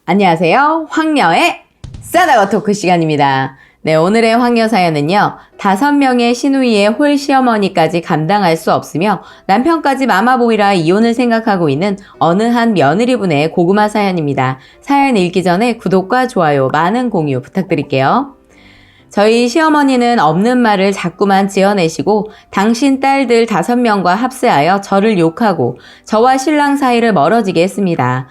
안녕하세요. 황녀의 싸다가 토크 시간입니다. 네, 오늘의 황녀 사연은요. 5명의 시누이의 홀 시어머니까지 감당할 수 없으며 남편까지 마마보이라 이혼을 생각하고 있는 어느 한 며느리분의 고구마 사연입니다. 사연 읽기 전에 구독과 좋아요, 많은 공유 부탁드릴게요. 저희 시어머니는 없는 말을 자꾸만 지어내시고 당신 딸들 5명과 합세하여 저를 욕하고 저와 신랑 사이를 멀어지게 했습니다.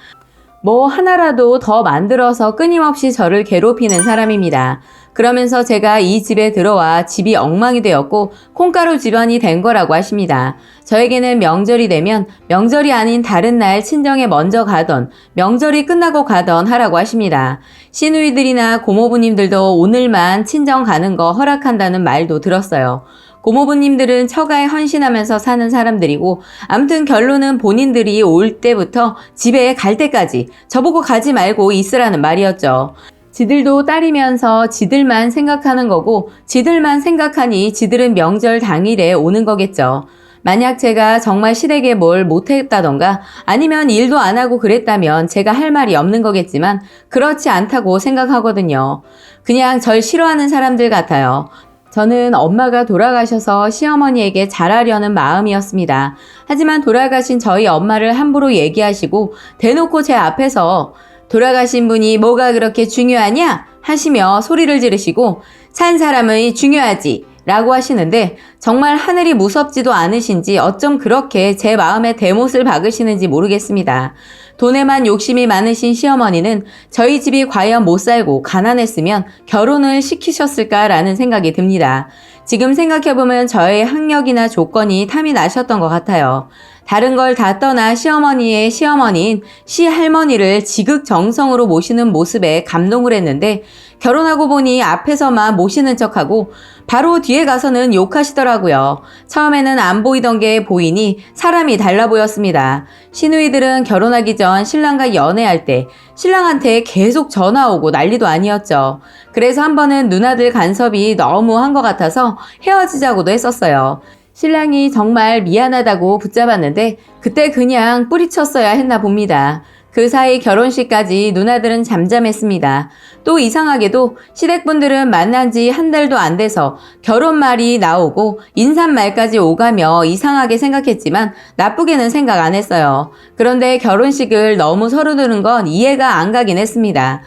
뭐 하나라도 더 만들어서 끊임없이 저를 괴롭히는 사람입니다. 그러면서 제가 이 집에 들어와 집이 엉망이 되었고 콩가루 집안이 된 거라고 하십니다. 저에게는 명절이 되면 명절이 아닌 다른 날 친정에 먼저 가던 명절이 끝나고 가던 하라고 하십니다. 시누이들이나 고모부님들도 오늘만 친정 가는 거 허락한다는 말도 들었어요. 고모부님들은 처가에 헌신하면서 사는 사람들이고 아무튼 결론은 본인들이 올 때부터 집에 갈 때까지 저보고 가지 말고 있으라는 말이었죠. 지들도 딸이면서 지들만 생각하는 거고 지들만 생각하니 지들은 명절 당일에 오는 거겠죠. 만약 제가 정말 시댁에 뭘 못했다던가 아니면 일도 안 하고 그랬다면 제가 할 말이 없는 거겠지만 그렇지 않다고 생각하거든요. 그냥 절 싫어하는 사람들 같아요. 저는 엄마가 돌아가셔서 시어머니에게 잘하려는 마음이었습니다. 하지만 돌아가신 저희 엄마를 함부로 얘기하시고 대놓고 제 앞에서 돌아가신 분이 뭐가 그렇게 중요하냐? 하시며 소리를 지르시고 산 사람이 중요하지 라고 하시는데 정말 하늘이 무섭지도 않으신지 어쩜 그렇게 제 마음에 대못을 박으시는지 모르겠습니다. 돈에만 욕심이 많으신 시어머니는 저희 집이 과연 못 살고 가난했으면 결혼을 시키셨을까라는 생각이 듭니다. 지금 생각해보면 저의 학력이나 조건이 탐이 나셨던 것 같아요. 다른 걸 다 떠나 시어머니의 시어머니인 시할머니를 지극정성으로 모시는 모습에 감동을 했는데 결혼하고 보니 앞에서만 모시는 척하고 바로 뒤에 가서는 욕하시더라고요. 처음에는 안 보이던 게 보이니 사람이 달라 보였습니다. 시누이들은 결혼하기 전 신랑과 연애할 때 신랑한테 계속 전화 오고 난리도 아니었죠. 그래서 한 번은 누나들 간섭이 너무 한 것 같아서 헤어지자고도 했었어요. 신랑이 정말 미안하다고 붙잡았는데 그때 그냥 뿌리쳤어야 했나 봅니다. 그 사이 결혼식까지 누나들은 잠잠했습니다. 또 이상하게도 시댁분들은 만난 지 한 달도 안 돼서 결혼말이 나오고 인사말까지 오가며 이상하게 생각했지만 나쁘게는 생각 안 했어요. 그런데 결혼식을 너무 서두르는 건 이해가 안 가긴 했습니다.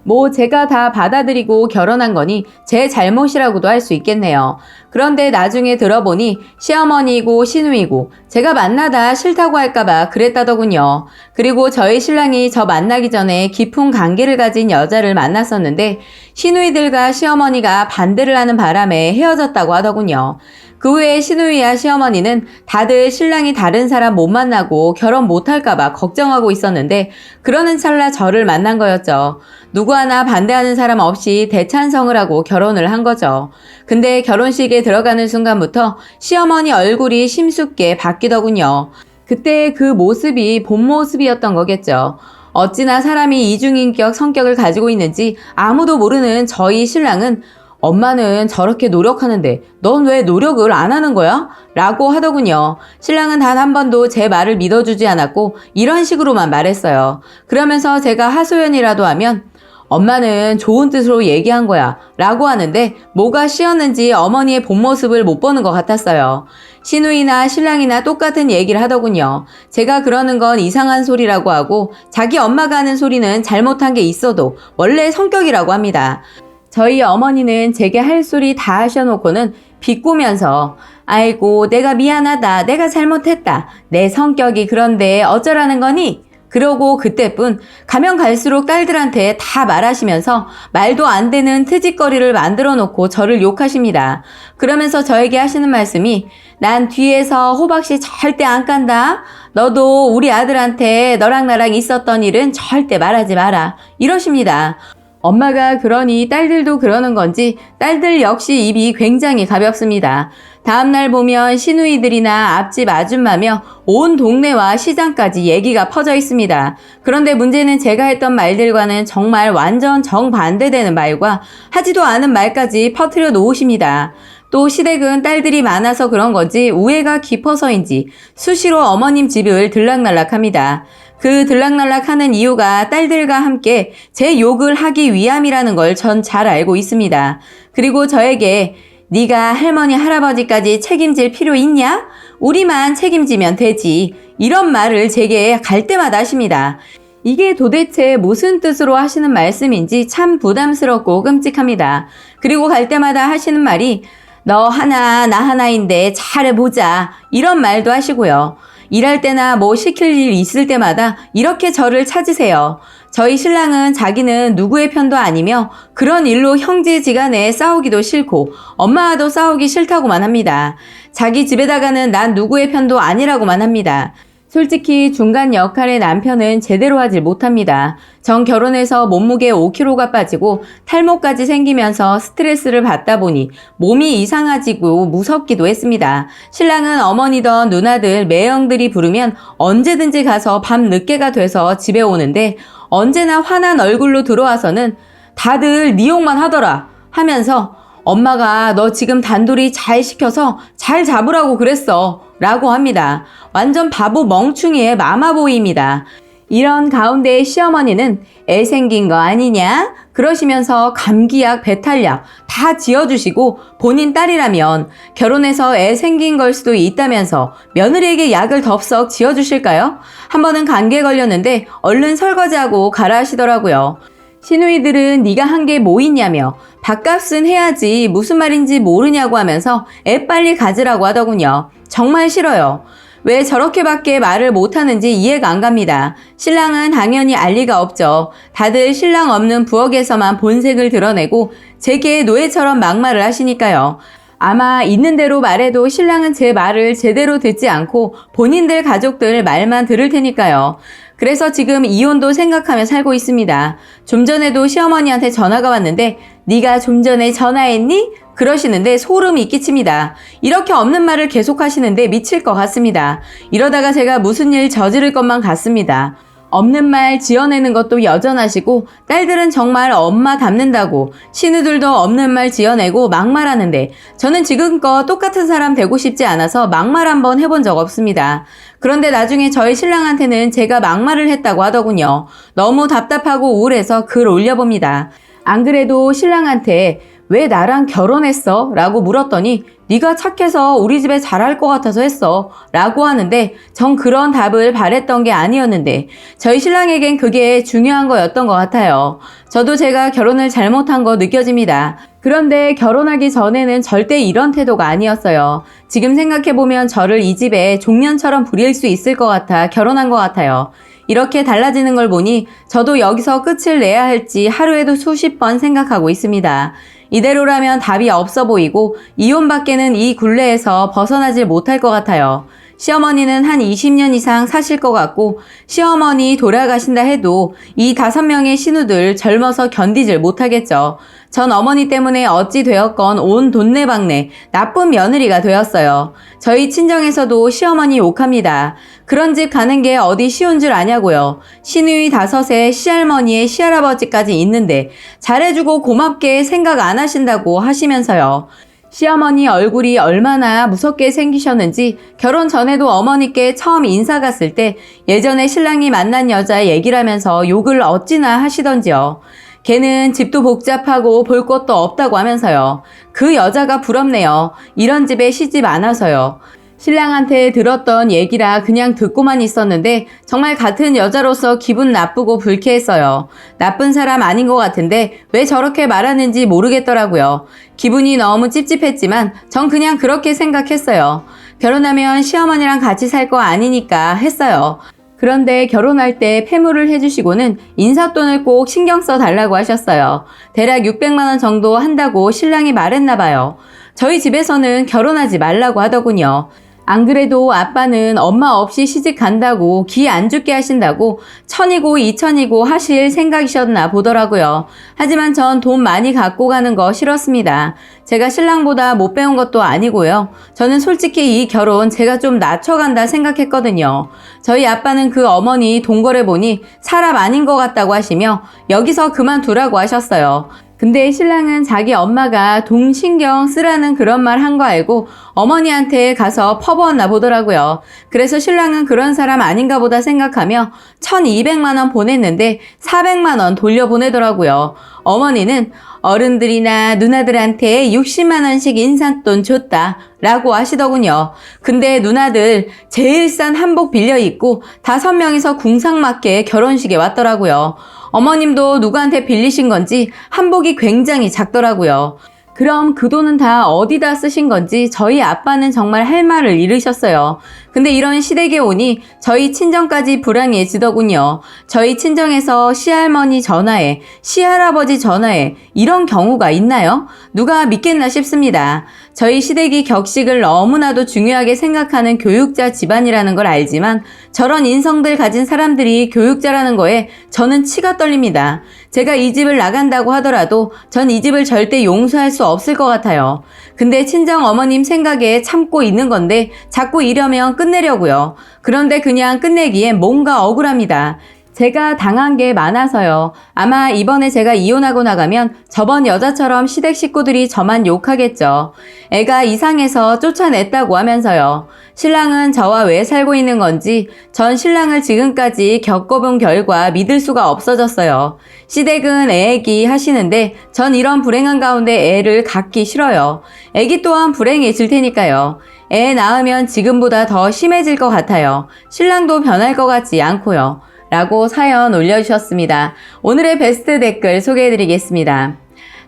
뭐 제가 다 받아들이고 결혼한 거니 제 잘못이라고도 할 수 있겠네요. 그런데 나중에 들어보니 시어머니이고 시누이고 제가 만나다 싫다고 할까봐 그랬다더군요. 그리고 저희 신랑이 저 만나기 전에 깊은 관계를 가진 여자를 만났었는데 시누이들과 시어머니가 반대를 하는 바람에 헤어졌다고 하더군요. 그 후에 시누이와 시어머니는 다들 신랑이 다른 사람 못 만나고 결혼 못할까봐 걱정하고 있었는데 그러는 찰나 저를 만난 거였죠. 누구 하나 반대하는 사람 없이 대찬성을 하고 결혼을 한 거죠. 근데 결혼식에 들어가는 순간부터 시어머니 얼굴이 심숙게 바뀌더군요. 그때 그 모습이 본 모습이었던 거겠죠. 어찌나 사람이 이중인격 성격을 가지고 있는지 아무도 모르는 저희 신랑은 엄마는 저렇게 노력하는데 넌 왜 노력을 안 하는 거야? 라고 하더군요. 신랑은 단 한 번도 제 말을 믿어주지 않았고 이런 식으로만 말했어요. 그러면서 제가 하소연이라도 하면 엄마는 좋은 뜻으로 얘기한 거야 라고 하는데 뭐가 씌었는지 어머니의 본 모습을 못 보는 것 같았어요. 시누이나 신랑이나 똑같은 얘기를 하더군요. 제가 그러는 건 이상한 소리라고 하고 자기 엄마가 하는 소리는 잘못한 게 있어도 원래 성격이라고 합니다. 저희 어머니는 제게 할 소리 다 하셔놓고는 비꼬면서 아이고 내가 미안하다 내가 잘못했다 내 성격이 그런데 어쩌라는 거니? 그러고 그때뿐 가면 갈수록 딸들한테 다 말하시면서 말도 안 되는 트짓거리를 만들어 놓고 저를 욕하십니다. 그러면서 저에게 하시는 말씀이 난 뒤에서 호박씨 절대 안 깐다. 너도 우리 아들한테 너랑 나랑 있었던 일은 절대 말하지 마라. 이러십니다. 엄마가 그러니 딸들도 그러는 건지 딸들 역시 입이 굉장히 가볍습니다. 다음날 보면 시누이들이나 앞집 아줌마며 온 동네와 시장까지 얘기가 퍼져 있습니다. 그런데 문제는 제가 했던 말들과는 정말 완전 정반대되는 말과 하지도 않은 말까지 퍼뜨려 놓으십니다. 또 시댁은 딸들이 많아서 그런 건지 우애가 깊어서인지 수시로 어머님 집을 들락날락합니다. 그 들락날락하는 이유가 딸들과 함께 제 욕을 하기 위함이라는 걸 전 잘 알고 있습니다. 그리고 저에게 네가 할머니 할아버지까지 책임질 필요 있냐? 우리만 책임지면 되지. 이런 말을 제게 갈 때마다 하십니다. 이게 도대체 무슨 뜻으로 하시는 말씀인지 참 부담스럽고 끔찍합니다. 그리고 갈 때마다 하시는 말이 너 하나 나 하나인데 잘해보자 이런 말도 하시고요. 일할 때나 뭐 시킬 일 있을 때마다 이렇게 저를 찾으세요. 저희 신랑은 자기는 누구의 편도 아니며 그런 일로 형제지간에 싸우기도 싫고 엄마와도 싸우기 싫다고만 합니다. 자기 집에다가는 난 누구의 편도 아니라고만 합니다. 솔직히 중간 역할의 남편은 제대로 하질 못합니다. 전 결혼해서 몸무게 5kg가 빠지고 탈모까지 생기면서 스트레스를 받다 보니 몸이 이상해지고 무섭기도 했습니다. 신랑은 어머니던 누나들, 매형들이 부르면 언제든지 가서 밤 늦게가 돼서 집에 오는데 언제나 화난 얼굴로 들어와서는 다들 네 욕만 하더라 하면서 엄마가 너 지금 단둘이 잘 시켜서 잘 잡으라고 그랬어 라고 합니다. 완전 바보 멍충이의 마마보이입니다. 이런 가운데 시어머니는 애 생긴 거 아니냐? 그러시면서 감기약, 배탈약 다 지어주시고 본인 딸이라면 결혼해서 애 생긴 걸 수도 있다면서 며느리에게 약을 덥석 지어주실까요? 한 번은 감기에 걸렸는데 얼른 설거지하고 가라 하시더라고요. 시누이들은 네가 한 게 뭐 있냐며 밥값은 해야지 무슨 말인지 모르냐고 하면서 애 빨리 가지라고 하더군요. 정말 싫어요. 왜 저렇게밖에 말을 못하는지 이해가 안 갑니다. 신랑은 당연히 알 리가 없죠. 다들 신랑 없는 부엌에서만 본색을 드러내고 제게 노예처럼 막말을 하시니까요. 아마 있는 대로 말해도 신랑은 제 말을 제대로 듣지 않고 본인들 가족들 말만 들을 테니까요. 그래서 지금 이혼도 생각하며 살고 있습니다. 좀 전에도 시어머니한테 전화가 왔는데 네가 좀 전에 전화했니? 그러시는데 소름이 끼칩니다. 이렇게 없는 말을 계속 하시는데 미칠 것 같습니다. 이러다가 제가 무슨 일 저지를 것만 같습니다. 없는 말 지어내는 것도 여전하시고 딸들은 정말 엄마 닮는다고 시누들도 없는 말 지어내고 막말하는데 저는 지금껏 똑같은 사람 되고 싶지 않아서 막말 한번 해본 적 없습니다. 그런데 나중에 저희 신랑한테는 제가 막말을 했다고 하더군요. 너무 답답하고 우울해서 글 올려봅니다. 안 그래도 신랑한테 왜 나랑 결혼했어? 라고 물었더니 네가 착해서 우리 집에 잘할 것 같아서 했어 라고 하는데 전 그런 답을 바랬던 게 아니었는데 저희 신랑에겐 그게 중요한 거였던 것 같아요. 저도 제가 결혼을 잘못한 거 느껴집니다. 그런데 결혼하기 전에는 절대 이런 태도가 아니었어요. 지금 생각해보면 저를 이 집에 종년처럼 부릴 수 있을 것 같아 결혼한 것 같아요. 이렇게 달라지는 걸 보니 저도 여기서 끝을 내야 할지 하루에도 수십 번 생각하고 있습니다. 이대로라면 답이 없어 보이고 이혼밖에는 이 굴레에서 벗어나질 못할 것 같아요. 시어머니는 한 20년 이상 사실 것 같고 시어머니 돌아가신다 해도 이 5명의 시누들 젊어서 견디질 못하겠죠. 전 어머니 때문에 어찌 되었건 온 돈내방네 나쁜 며느리가 되었어요. 저희 친정에서도 시어머니 욕합니다. 그런 집 가는 게 어디 쉬운 줄 아냐고요. 시누이 5에 시할머니에 시할아버지까지 있는데 잘해주고 고맙게 생각 안 하신다고 하시면서요. 시어머니 얼굴이 얼마나 무섭게 생기셨는지 결혼 전에도 어머니께 처음 인사 갔을 때 예전에 신랑이 만난 여자 얘기를 하면서 욕을 어찌나 하시던지요. 걔는 집도 복잡하고 볼 것도 없다고 하면서요. 그 여자가 부럽네요. 이런 집에 시집 안 와서요. 신랑한테 들었던 얘기라 그냥 듣고만 있었는데 정말 같은 여자로서 기분 나쁘고 불쾌했어요. 나쁜 사람 아닌 것 같은데 왜 저렇게 말하는지 모르겠더라고요. 기분이 너무 찝찝했지만 전 그냥 그렇게 생각했어요. 결혼하면 시어머니랑 같이 살 거 아니니까 했어요. 그런데 결혼할 때 폐물을 해주시고는 인사돈을 꼭 신경 써달라고 하셨어요. 대략 600만 원 정도 한다고 신랑이 말했나 봐요. 저희 집에서는 결혼하지 말라고 하더군요. 안 그래도 아빠는 엄마 없이 시집 간다고 기 안 죽게 하신다고 1000이고 2000이고 하실 생각이셨나 보더라고요. 하지만 전 돈 많이 갖고 가는 거 싫었습니다. 제가 신랑보다 못 배운 것도 아니고요. 저는 솔직히 이 결혼 제가 좀 낮춰간다 생각했거든요. 저희 아빠는 그 어머니 동거래 보니 사람 아닌 것 같다고 하시며 여기서 그만두라고 하셨어요. 근데 신랑은 자기 엄마가 동신경 쓰라는 그런 말 한 거 알고 어머니한테 가서 퍼부었나 보더라고요. 그래서 신랑은 그런 사람 아닌가 보다 생각하며 1,200만 원 보냈는데 400만 원 돌려보내더라고요. 어머니는 어른들이나 누나들한테 60만 원씩 인사돈 줬다 라고 하시더군요. 근데 누나들 제일 싼 한복 빌려 입고 5명이서 궁상맞게 결혼식에 왔더라고요. 어머님도 누구한테 빌리신 건지 한복이 굉장히 작더라고요. 그럼 그 돈은 다 어디다 쓰신 건지 저희 아빠는 정말 할 말을 잃으셨어요. 근데 이런 시댁에 오니 저희 친정까지 불행해지더군요. 저희 친정에서 시할머니 전화해, 시할아버지 전화해 이런 경우가 있나요? 누가 믿겠나 싶습니다. 저희 시댁이 격식을 너무나도 중요하게 생각하는 교육자 집안이라는 걸 알지만 저런 인성들 가진 사람들이 교육자라는 거에 저는 치가 떨립니다. 제가 이 집을 나간다고 하더라도 전 이 집을 절대 용서할 수 없을 것 같아요. 근데 친정 어머님 생각에 참고 있는 건데 자꾸 이러면 끝내려고요. 그런데 그냥 끝내기엔 뭔가 억울합니다. 제가 당한 게 많아서요. 아마 이번에 제가 이혼하고 나가면 저번 여자처럼 시댁 식구들이 저만 욕하겠죠. 애가 이상해서 쫓아냈다고 하면서요. 신랑은 저와 왜 살고 있는 건지 전 신랑을 지금까지 겪어본 결과 믿을 수가 없어졌어요. 시댁은 애기 하시는데 전 이런 불행한 가운데 애를 갖기 싫어요. 애기 또한 불행해질 테니까요. 애 낳으면 지금보다 더 심해질 것 같아요. 신랑도 변할 것 같지 않고요. 라고 사연 올려주셨습니다. 오늘의 베스트 댓글 소개해드리겠습니다.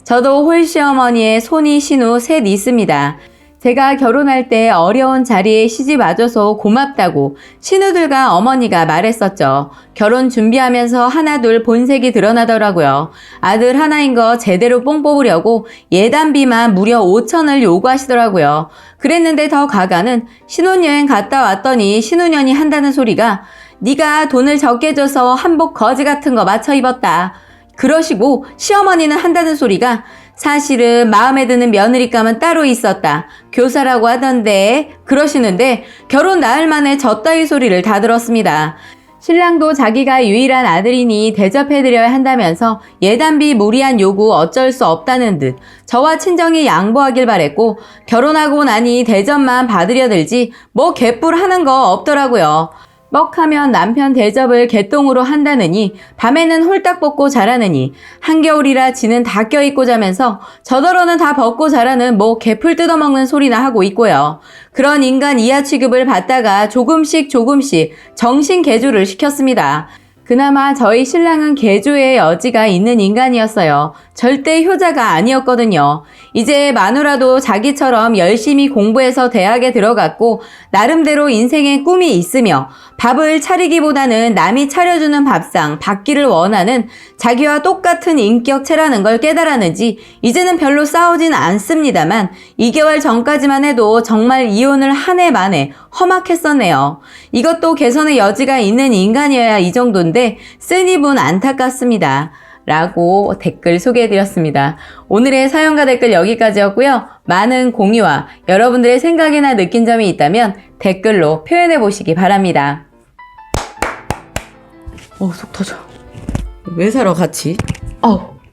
저도 홀시어머니의 손이 신우 셋 있습니다. 제가 결혼할 때 어려운 자리에 시집 와줘서 고맙다고 신우들과 어머니가 말했었죠. 결혼 준비하면서 하나둘 본색이 드러나더라고요. 아들 하나인 거 제대로 뽕 뽑으려고 예단비만 무려 5천을 요구하시더라고요. 그랬는데 더 가가는 신혼여행 갔다 왔더니 신혼년이 한다는 소리가 네가 돈을 적게 줘서 한복 거지 같은 거 맞춰 입었다. 그러시고 시어머니는 한다는 소리가 사실은 마음에 드는 며느리감은 따로 있었다. 교사라고 하던데 그러시는데 결혼 나흘 만에 저 따위 소리를 다 들었습니다. 신랑도 자기가 유일한 아들이니 대접해드려야 한다면서 예단비 무리한 요구 어쩔 수 없다는 듯 저와 친정이 양보하길 바랬고 결혼하고 나니 대접만 받으려 들지 뭐 개뿔 하는 거 없더라고요. 뻑하면 남편 대접을 개똥으로 한다느니 밤에는 홀딱 벗고 자라느니 한겨울이라 지는 다 껴입고 자면서 저더러는 다 벗고 자라는 뭐 개풀 뜯어먹는 소리나 하고 있고요. 그런 인간 이하 취급을 받다가 조금씩 정신 개조를 시켰습니다. 그나마 저희 신랑은 개조의 여지가 있는 인간이었어요. 절대 효자가 아니었거든요. 이제 마누라도 자기처럼 열심히 공부해서 대학에 들어갔고 나름대로 인생에 꿈이 있으며 밥을 차리기보다는 남이 차려주는 밥상 받기를 원하는 자기와 똑같은 인격체라는 걸 깨달았는지 이제는 별로 싸우진 않습니다만 2개월 전까지만 해도 정말 이혼을 한 해 만에 험악했었네요. 이것도 개선의 여지가 있는 인간이어야 이 정도인데 쓰니분 안타깝습니다. 라고 댓글 소개해드렸습니다. 오늘의 사연과 댓글 여기까지였고요. 많은 공유와 여러분들의 생각이나 느낀 점이 있다면 댓글로 표현해보시기 바랍니다. 속 터져. 왜 살아 같이?